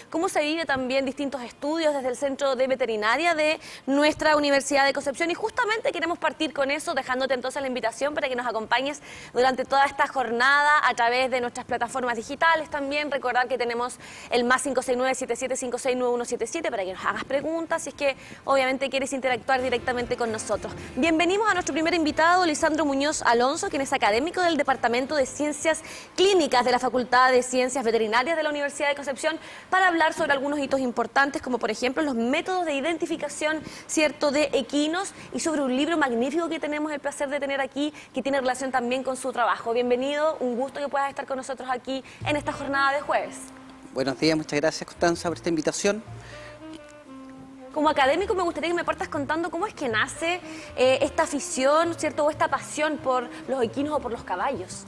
Cómo se vive también distintos estudios desde el Centro de Veterinaria de nuestra Universidad de Concepción. Y justamente queremos partir con eso, dejándote entonces la invitación para que nos acompañes durante toda esta jornada a través de nuestras plataformas digitales también. Recordar que tenemos el más 569-7756-9177 para que nos hagas preguntas, si es que obviamente quieres interactuar directamente con nosotros. Bienvenidos a nuestro primer invitado, Lisandro Muñoz Alonso, quien es académico del Departamento de Ciencias Clínicas de la Facultad de Ciencias Veterinarias de la Universidad de Concepción, para hablar sobre algunos hitos importantes, como por ejemplo los métodos de identificación, ¿cierto?, de equinos, y sobre un libro magnífico que tenemos el placer de tener aquí, que tiene relación también con su trabajo. Bienvenido, un gusto que puedas estar con nosotros aquí en esta jornada de jueves. Buenos días, muchas gracias, Constanza, por esta invitación. Como académico me gustaría que me partas contando cómo es que nace esta afición, ¿cierto?, o esta pasión por los equinos o por los caballos.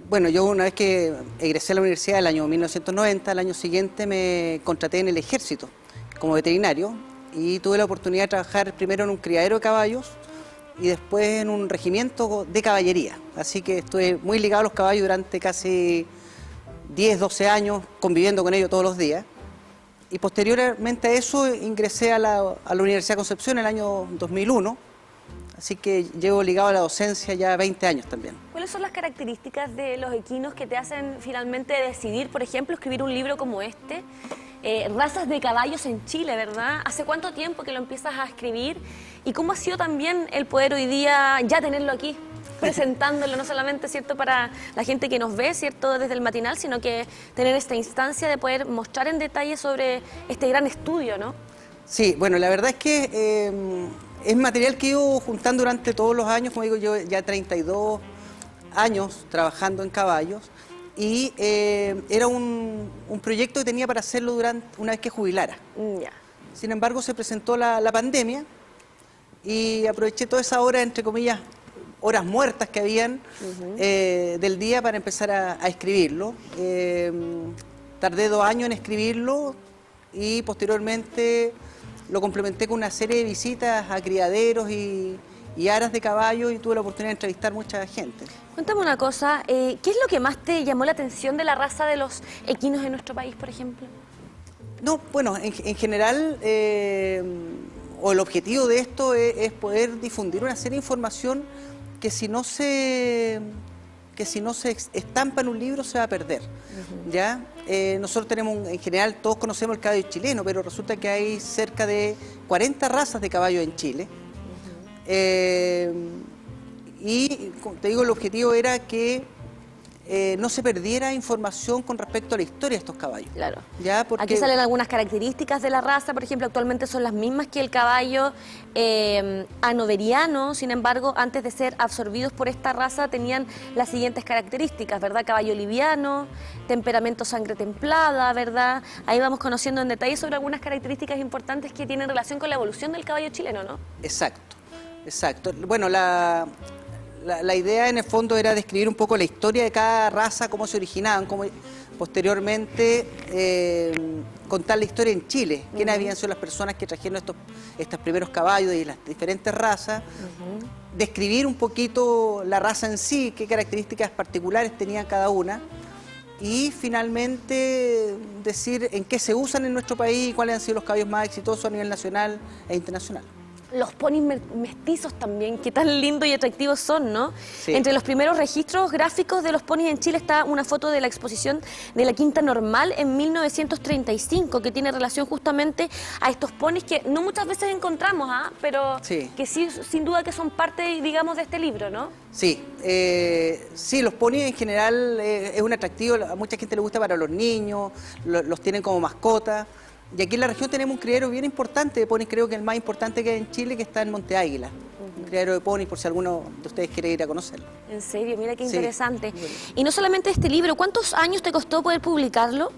Bueno, yo una vez que egresé a la universidad el año 1990, al año siguiente me contraté en el ejército como veterinario y tuve la oportunidad de trabajar primero en un criadero de caballos y después en un regimiento de caballería. Así que estuve muy ligado a los caballos durante casi 10, 12 años, conviviendo con ellos todos los días. Y posteriormente a eso ingresé a la Universidad de Concepción en el año 2001. Así que llevo ligado a la docencia ya 20 años también. ¿Cuáles son las características de los equinos que te hacen finalmente decidir, por ejemplo, escribir un libro como este? Razas de caballos en Chile, ¿verdad? ¿Hace cuánto tiempo que lo empiezas a escribir? ¿Y cómo ha sido también el poder hoy día ya tenerlo aquí, presentándolo, no solamente, ¿cierto?, para la gente que nos ve, ¿cierto?, desde el matinal, sino que tener esta instancia de poder mostrar en detalle sobre este gran estudio, ¿no? Sí, bueno, la verdad es que es material que he ido juntando durante todos los años, como digo, yo ya 32 años trabajando en caballos, y era un proyecto que tenía para hacerlo una vez que jubilara. Ya. Sin embargo, se presentó la pandemia y aproveché toda esa hora, entre comillas, horas muertas que habían del día para empezar a escribirlo. Tardé 2 años en escribirlo y posteriormente lo complementé con una serie de visitas a criaderos y aras de caballo y tuve la oportunidad de entrevistar mucha gente. Cuéntame una cosa, ¿qué es lo que más te llamó la atención de la raza de los equinos en nuestro país, por ejemplo? No, bueno, en general, o el objetivo de esto es poder difundir una serie de información que si no se estampa en un libro se va a perder, ¿ya? Nosotros tenemos, en general, todos conocemos el caballo chileno, pero resulta que hay cerca de 40 razas de caballos en Chile. Y, como te digo, el objetivo era que no se perdiera información con respecto a la historia de estos caballos. Claro. ¿Ya? Porque aquí salen algunas características de la raza, por ejemplo, actualmente son las mismas que el caballo hanoveriano. Sin embargo, antes de ser absorbidos por esta raza tenían las siguientes características, ¿verdad? Caballo liviano, temperamento sangre templada, ¿verdad? Ahí vamos conociendo en detalle sobre algunas características importantes que tienen relación con la evolución del caballo chileno, ¿no? Exacto, exacto. Bueno, la idea en el fondo era describir un poco la historia de cada raza, cómo se originaban, cómo posteriormente contar la historia en Chile, quiénes habían sido las personas que trajeron estos primeros caballos y las diferentes razas, describir un poquito la raza en sí, qué características particulares tenían cada una, y finalmente decir en qué se usan en nuestro país y cuáles han sido los caballos más exitosos a nivel nacional e internacional. Los ponis mestizos también, qué tan lindos y atractivos son, ¿no? Sí. Entre los primeros registros gráficos de los ponis en Chile está una foto de la exposición de la Quinta Normal en 1935, que tiene relación justamente a estos ponis que no muchas veces encontramos, pero sí, que sí, sin duda que son parte, digamos, de este libro, ¿no? Sí, sí, los ponis en general es un atractivo, a mucha gente le gusta para los niños, los tienen como mascota. Y aquí en la región tenemos un criadero bien importante de ponis, creo que el más importante que hay en Chile, que está en Monte Águila. Un criadero de ponis, por si alguno de ustedes quiere ir a conocerlo. En serio, mira qué interesante. Bueno. Y no solamente este libro, ¿cuántos años te costó poder publicarlo?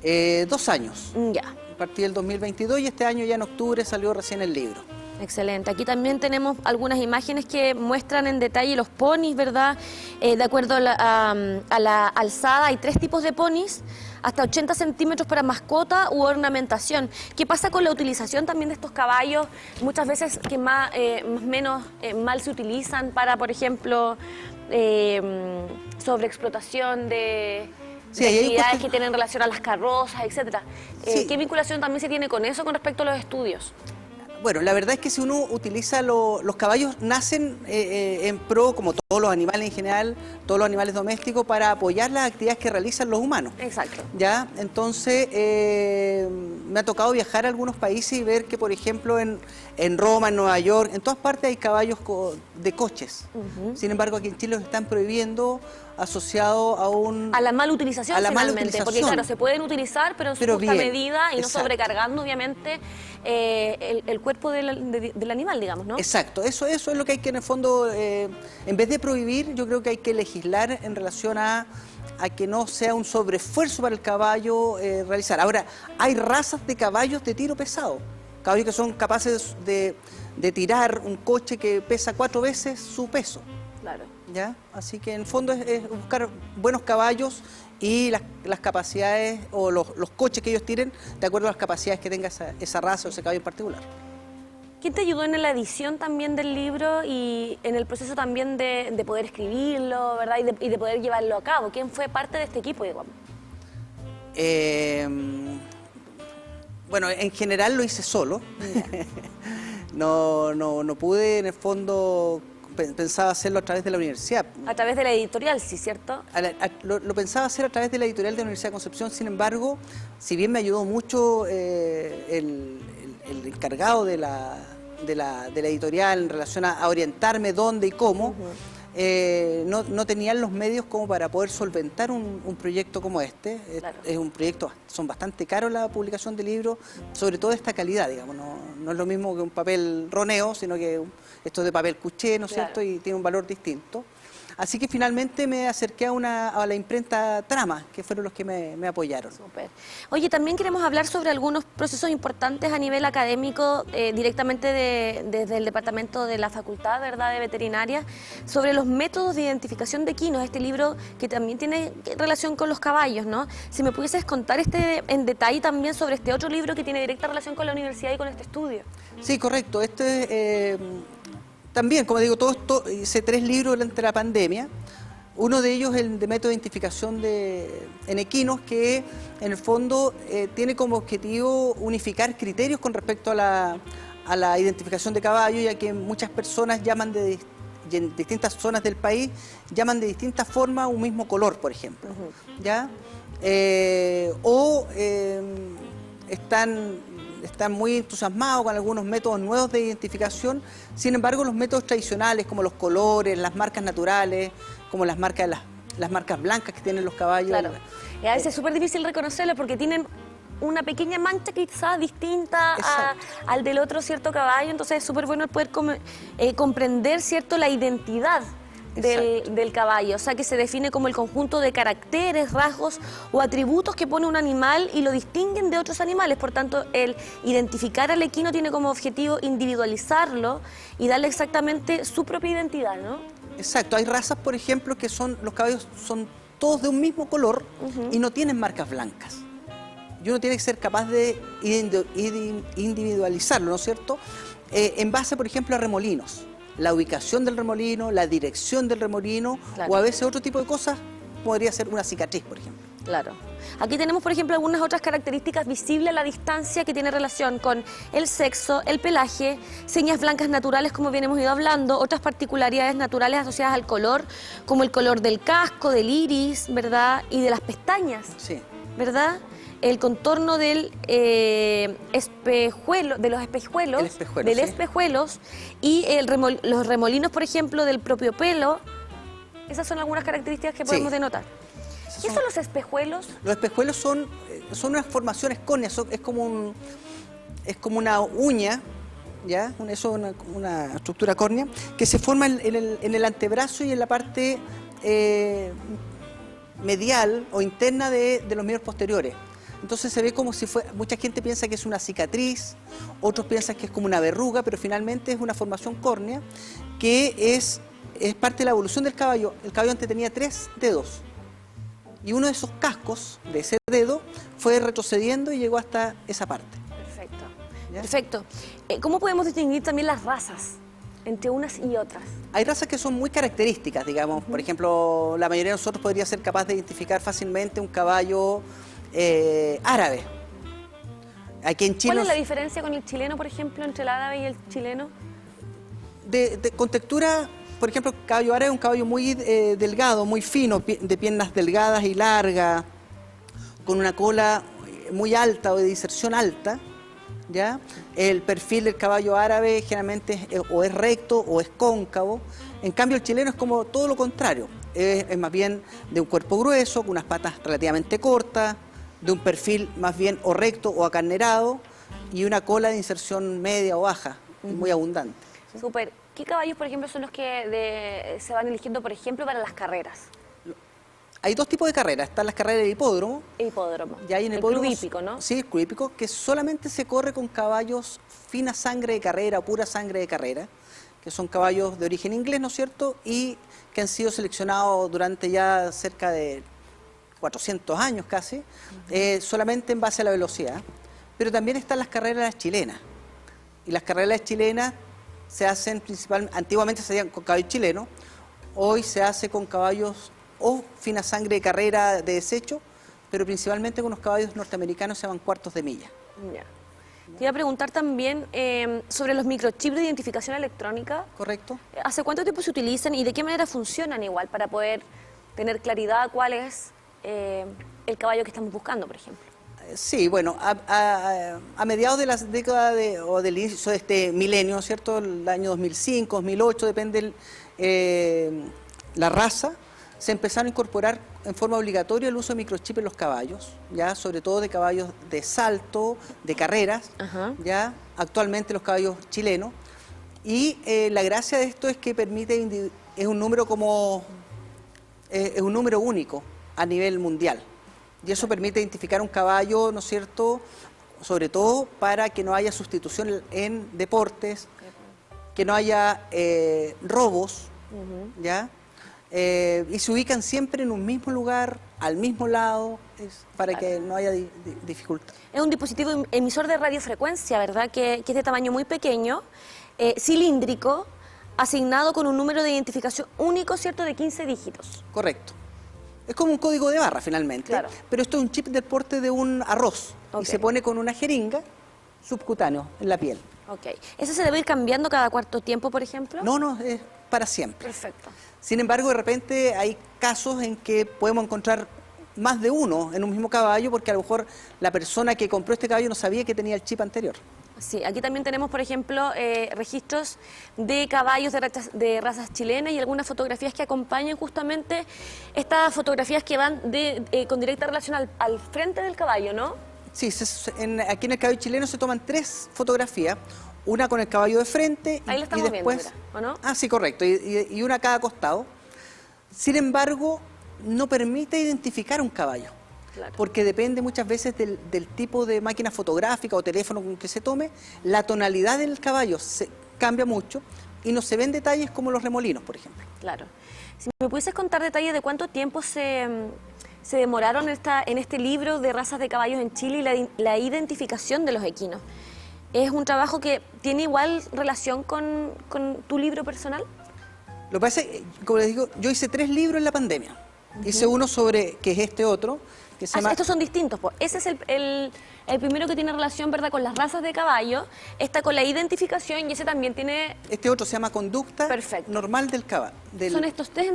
2 años. Ya. A partir del 2022 y este año ya en octubre salió recién el libro. Excelente. Aquí también tenemos algunas imágenes que muestran en detalle los ponis, ¿verdad? De acuerdo a la alzada, hay 3 tipos de ponis, hasta 80 centímetros para mascota u ornamentación. ¿Qué pasa con la utilización también de estos caballos? Muchas veces que más o menos mal se utilizan para, por ejemplo, sobreexplotación de Sí, de ahí hay actividades que tienen relación a las carrozas, etcétera. Sí. ¿Qué vinculación también se tiene con eso con respecto a los estudios? Bueno, la verdad es que si uno utiliza los caballos nacen en pro, como todos los animales en general, todos los animales domésticos, para apoyar las actividades que realizan los humanos. Exacto. ¿Ya? Entonces, me ha tocado viajar a algunos países y ver que, por ejemplo, en Roma, en Nueva York, en todas partes hay caballos de coches. Sin embargo, aquí en Chile los están prohibiendo asociado a la mala utilización, a la mala finalmente, porque utilización. claro, se pueden utilizar, pero en su justa bien, medida y no exacto. sobrecargando, obviamente, el cuerpo del animal, digamos, ¿no? Exacto, eso es lo que hay que en el fondo, en vez de prohibir, yo creo que hay que legislar en relación a que no sea un sobreesfuerzo para el caballo realizar. Ahora, hay razas de caballos de tiro pesado, caballos que son capaces de tirar un coche que pesa 4 veces su peso. Claro. ¿Ya? Así que en el fondo es buscar buenos caballos y las capacidades o los coches que ellos tiren de acuerdo a las capacidades que tenga esa raza o ese caballo en particular. ¿Quién te ayudó en la edición también del libro y en el proceso también de poder escribirlo, ¿verdad? Y de poder llevarlo a cabo? ¿Quién fue parte de este equipo, digamos? Bueno, en general lo hice solo. No pude, en el fondo, pensaba hacerlo a través de la universidad. A través de la editorial, sí, ¿cierto? Lo pensaba hacer a través de la editorial de la Universidad de Concepción, sin embargo, si bien me ayudó mucho el encargado de la editorial en relación a orientarme dónde y cómo, no tenían los medios como para poder solventar un proyecto como este. Claro. Es un proyecto, son bastante caros la publicación de libros, sobre todo de esta calidad, digamos, no es lo mismo que un papel roneo, sino que esto es de papel cuché, ¿no es Claro. cierto? Y tiene un valor distinto. Así que finalmente me acerqué a la imprenta Trama, que fueron los que me apoyaron. Súper. Oye, también queremos hablar sobre algunos procesos importantes a nivel académico, directamente desde el departamento de la Facultad, ¿verdad?, de Veterinaria, sobre los métodos de identificación de equinos, este libro que también tiene relación con los caballos, ¿no? Si me pudieses contar en detalle también sobre este otro libro que tiene directa relación con la universidad y con este estudio. Sí, correcto. También, como digo, todo esto, hice 3 libros durante la pandemia. Uno de ellos es el de método de identificación en equinos, que en el fondo tiene como objetivo unificar criterios con respecto a la identificación de caballos, ya que muchas personas llaman en distintas zonas del país, llaman de distintas formas un mismo color, por ejemplo. ¿Ya? Están muy entusiasmados con algunos métodos nuevos de identificación. Sin embargo, los métodos tradicionales, como los colores, las marcas naturales, como las marcas blancas que tienen los caballos. Claro. Y a veces es súper difícil reconocerlo porque tienen una pequeña mancha quizás distinta al del otro cierto caballo, entonces es súper bueno el poder comprender, ¿cierto?, la identidad del caballo, o sea, que se define como el conjunto de caracteres, rasgos o atributos que pone un animal y lo distinguen de otros animales. Por tanto, el identificar al equino tiene como objetivo individualizarlo y darle exactamente su propia identidad, ¿no? Exacto, hay razas, por ejemplo, que los caballos son todos de un mismo color y no tienen marcas blancas. Y uno tiene que ser capaz de individualizarlo, ¿no es cierto? En base, por ejemplo, a remolinos. La ubicación del remolino, la dirección del remolino, claro, o a veces otro tipo de cosas, podría ser una cicatriz, por ejemplo. Claro. Aquí tenemos, por ejemplo, algunas otras características visibles a la distancia que tiene relación con el sexo, el pelaje, señas blancas naturales, como bien hemos ido hablando, otras particularidades naturales asociadas al color, como el color del casco, del iris, ¿verdad?, y de las pestañas, Sí. ¿verdad? El contorno del espejuelo, de los espejuelos, Sí. espejuelos y los remolinos, por ejemplo, del propio pelo. Esas son algunas características que podemos denotar. ¿Qué son los espejuelos? Los espejuelos son unas formaciones córneas, es como una uña, ¿ya? Eso es una estructura córnea que se forma en el antebrazo y en la parte medial o interna de los miembros posteriores. Entonces se ve como si fuera, mucha gente piensa que es una cicatriz, otros piensan que es como una verruga, pero finalmente es una formación córnea que es parte de la evolución del caballo. El caballo antes tenía 3 dedos y uno de esos cascos de ese dedo fue retrocediendo y llegó hasta esa parte. Perfecto. ¿Ya? Perfecto. ¿Cómo podemos distinguir también las razas entre unas y otras? Hay razas que son muy características, digamos. Por ejemplo, la mayoría de nosotros podría ser capaz de identificar fácilmente un caballo árabe. Aquí en Chile, ¿Cuál es la diferencia con el chileno, por ejemplo, entre el árabe y el chileno? con textura, por ejemplo, el caballo árabe es un caballo muy delgado, muy fino, de piernas delgadas y largas, con una cola muy alta o de diserción alta, ¿ya? El perfil del caballo árabe generalmente o es recto o es cóncavo. En cambio, el chileno es como todo lo contrario. Es más bien de un cuerpo grueso, con unas patas relativamente cortas, de un perfil más bien o recto o acarnerado y una cola de inserción media o baja, muy abundante. ¿Sí? Súper. ¿Qué caballos, por ejemplo, son los que se van eligiendo, por ejemplo, para las carreras? Hay dos tipos de carreras. Están las carreras de hipódromo. Hipódromo. Y hay en el hipódromo, club hípico, ¿no? Sí, el club hípico, que solamente se corre con caballos fina sangre de carrera, pura sangre de carrera, que son caballos de origen inglés, ¿no es cierto? Y que han sido seleccionados durante ya cerca de 400 años casi, solamente en base a la velocidad. Pero también están las carreras chilenas. Y las carreras chilenas se hacen principalmente, antiguamente se hacían con caballos chilenos, hoy se hace con caballos o fina sangre de carrera de desecho, pero principalmente con los caballos norteamericanos se llaman cuartos de milla. Ya. Te iba a preguntar también sobre los microchips de identificación electrónica. ¿Correcto? ¿Hace cuánto tiempo se utilizan y de qué manera funcionan igual para poder tener claridad cuál es el caballo que estamos buscando, por ejemplo? Sí, bueno, a mediados de la década o del inicio de este milenio, ¿cierto? El año 2005, 2008, depende la raza, se empezaron a incorporar en forma obligatoria el uso de microchip en los caballos, ya sobre todo de caballos de salto, de carreras, ya actualmente los caballos chilenos. Y la gracia de esto es que permite, es un número es un número único a nivel mundial. Y eso permite identificar un caballo, ¿no es cierto?, sobre todo para que no haya sustitución en deportes, que no haya robos, ¿ya? Y se ubican siempre en un mismo lugar, al mismo lado, para que no haya dificultad. Es un dispositivo emisor de radiofrecuencia, ¿verdad?, que es de tamaño muy pequeño, cilíndrico, asignado con un número de identificación único, ¿cierto?, de 15 dígitos. Correcto. Es como un código de barra finalmente, claro. Pero esto es un chip del porte de un arroz y se pone con una jeringa subcutáneo en la piel. Ok. ¿Eso se debe ir cambiando cada cuarto tiempo, por ejemplo? No, es para siempre. Perfecto. Sin embargo, de repente hay casos en que podemos encontrar más de uno en un mismo caballo porque a lo mejor la persona que compró este caballo no sabía que tenía el chip anterior. Sí, aquí también tenemos, por ejemplo, registros de caballos de razas chilenas y algunas fotografías que acompañan justamente estas fotografías que van con directa relación al frente del caballo, ¿no? Sí, aquí en el caballo chileno se toman 3 fotografías, una con el caballo de frente ahí la estamos y después... viendo, mira, ¿o no? Ah, sí, correcto, y una a cada costado. Sin embargo, no permite identificar un caballo. Claro. Porque depende muchas veces del tipo de máquina fotográfica o teléfono con que se tome, la tonalidad del caballo cambia mucho y no se ven detalles como los remolinos, por ejemplo. Claro. Si me pudieses contar detalles de cuánto tiempo se demoraron en este libro de razas de caballos en Chile y la identificación de los equinos. ¿Es un trabajo que tiene igual relación con tu libro personal? Lo que pasa es que, como les digo, yo hice 3 libros en la pandemia. Hice uno que es este otro, que se llama... Estos son distintos, pues. Ese es el primero que tiene relación, ¿verdad?, con las razas de caballo, esta con la identificación y ese también tiene... Este otro se llama Conducta Normal del Caballo. Son estos 3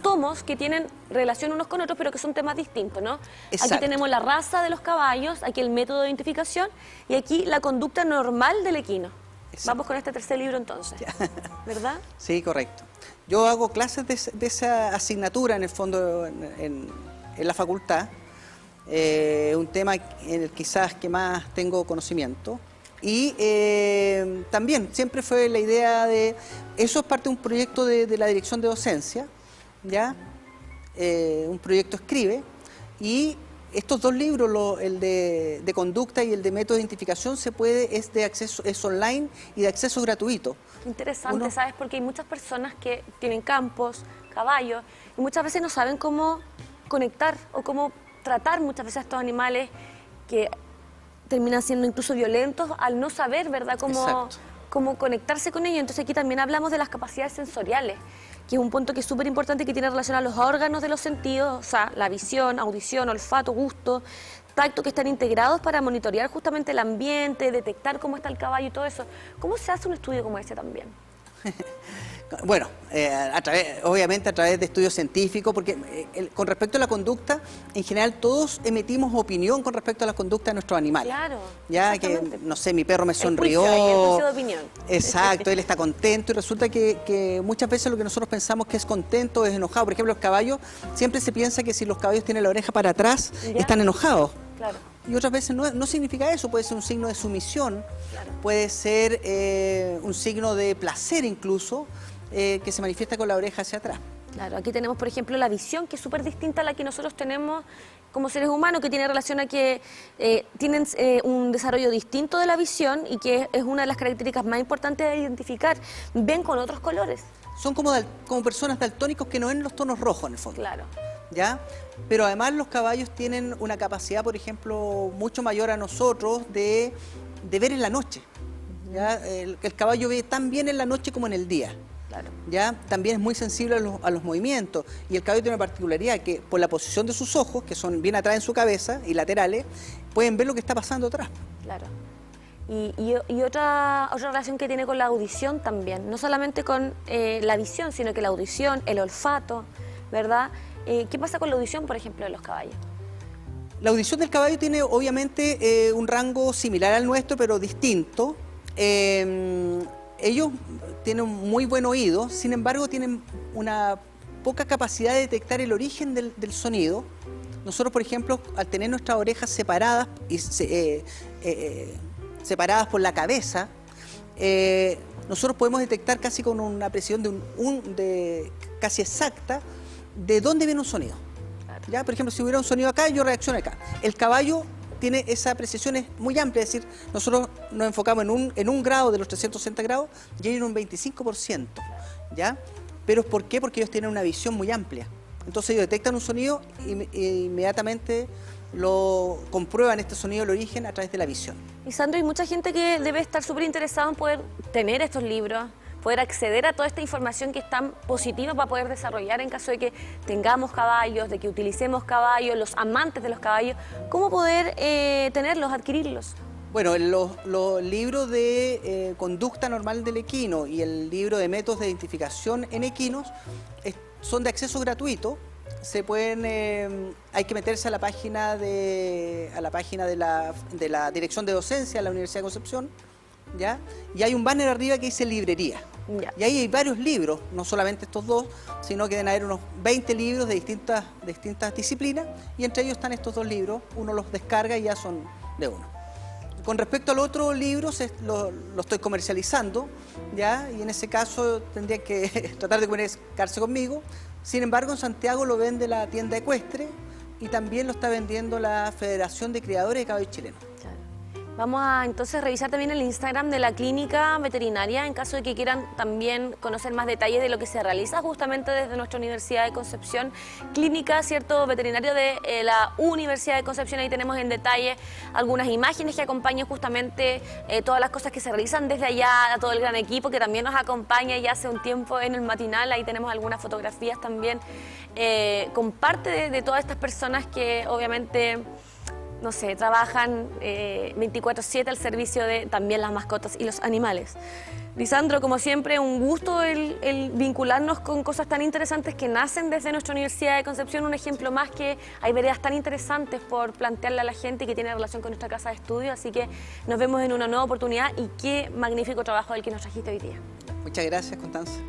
tomos que tienen relación unos con otros, pero que son temas distintos, ¿no? Exacto. Aquí tenemos la raza de los caballos, aquí el método de identificación y aquí la conducta normal del equino. Exacto. Vamos con este tercer libro entonces, ¿verdad? Sí, correcto. Yo hago clases de esa asignatura en el fondo en la facultad, un tema en el quizás que más tengo conocimiento y también siempre fue la idea de, eso es parte de un proyecto de la dirección de docencia, ¿ya? Un proyecto Escribe y estos 2 libros, el de conducta y el de método de identificación, es de acceso, es online y de acceso gratuito. Interesante, ¿sabes? Porque hay muchas personas que tienen campos, caballos, y muchas veces no saben cómo conectar o cómo tratar muchas veces a estos animales que terminan siendo incluso violentos al no saber, ¿verdad?, cómo conectarse con ellos. Entonces aquí también hablamos de las capacidades sensoriales, que es un punto que es súper importante, que tiene relación a los órganos de los sentidos, o sea, la visión, audición, olfato, gusto, tacto, que están integrados para monitorear justamente el ambiente, detectar cómo está el caballo y todo eso. ¿Cómo se hace un estudio como este también? Bueno, obviamente a través de estudios científicos, porque con respecto a la conducta, en general todos emitimos opinión con respecto a la conducta de nuestros animales. Claro. Ya que, no sé, mi perro me sonrió. El juicio de opinión. Exacto, él está contento y resulta que muchas veces lo que nosotros pensamos que es contento es enojado. Por ejemplo, los caballos, siempre se piensa que si los caballos tienen la oreja para atrás, están enojados. Claro. Y otras veces no significa eso, puede ser un signo de sumisión, puede ser un signo de placer incluso, que se manifiesta con la oreja hacia atrás. Claro, aquí tenemos, por ejemplo, la visión, que es súper distinta a la que nosotros tenemos como seres humanos, que tiene relación a que tienen un desarrollo distinto de la visión y que es una de las características más importantes de identificar. Ven con otros colores. Son como personas daltónicos que no ven los tonos rojos en el fondo. Claro. ¿Ya? Pero además los caballos tienen una capacidad, por ejemplo, mucho mayor a nosotros de ver en la noche. ¿Ya? El caballo ve tan bien en la noche como en el día. Claro. ¿Ya? También es muy sensible a los movimientos. Y el caballo tiene una particularidad que por la posición de sus ojos, que son bien atrás en su cabeza y laterales, pueden ver lo que está pasando atrás. Claro. Y otra relación que tiene con la audición también, no solamente con la visión, sino que la audición, el olfato, ¿verdad? ¿Qué pasa con la audición, por ejemplo, de los caballos? La audición del caballo tiene obviamente un rango similar al nuestro, pero distinto. Ellos tienen un muy buen oído, sin embargo tienen una poca capacidad de detectar el origen del sonido. Nosotros, por ejemplo, al tener nuestras orejas separadas separadas por la cabeza, nosotros podemos detectar casi con una precisión casi exacta de dónde viene un sonido. Claro. ¿Ya? Por ejemplo, si hubiera un sonido acá, yo reacciono acá. El caballo tiene esa precisión es muy amplia, es decir, nosotros nos enfocamos en un grado de los 360 grados y ellos en un 25%. ¿Ya? ¿Pero por qué? Porque ellos tienen una visión muy amplia. Entonces ellos detectan un sonido e inmediatamente lo comprueban este sonido, el origen, a través de la visión. Y Sandro, hay mucha gente que debe estar súper interesada en poder tener estos libros, poder acceder a toda esta información que es tan positiva para poder desarrollar en caso de que tengamos caballos, de que utilicemos caballos, los amantes de los caballos. ¿Cómo poder tenerlos, adquirirlos? Bueno, los libros de conducta normal del equino y el libro de métodos de identificación en equinos son de acceso gratuito. Se pueden, hay que meterse a la página de la Dirección de Docencia de la Universidad de Concepción, ¿ya? Y hay un banner arriba que dice librería. Ya. Y ahí hay varios libros, no solamente estos dos, sino que deben haber unos 20 libros de distintas disciplinas, y entre ellos están estos dos libros, uno los descarga y ya son de uno. Con respecto al otro libro, lo estoy comercializando, ¿ya? Y en ese caso tendría que tratar de comunicarse conmigo. Sin embargo, en Santiago lo vende la tienda ecuestre y también lo está vendiendo la Federación de Criadores de Caballos Chilenos. Claro. Vamos a entonces revisar también el Instagram de la clínica veterinaria en caso de que quieran también conocer más detalles de lo que se realiza justamente desde nuestra Universidad de Concepción. Clínica, ¿cierto? Veterinario de la Universidad de Concepción. Ahí tenemos en detalle algunas imágenes que acompañan justamente todas las cosas que se realizan desde allá, a todo el gran equipo que también nos acompaña ya hace un tiempo en el matinal. Ahí tenemos algunas fotografías también con parte de todas estas personas que obviamente, no sé, trabajan 24/7 al servicio de también las mascotas y los animales. Lisandro, como siempre, un gusto el vincularnos con cosas tan interesantes que nacen desde nuestra Universidad de Concepción. Un ejemplo más que hay veredas tan interesantes por plantearle a la gente y que tiene relación con nuestra casa de estudio. Así que nos vemos en una nueva oportunidad y qué magnífico trabajo el que nos trajiste hoy día. Muchas gracias, Constanza.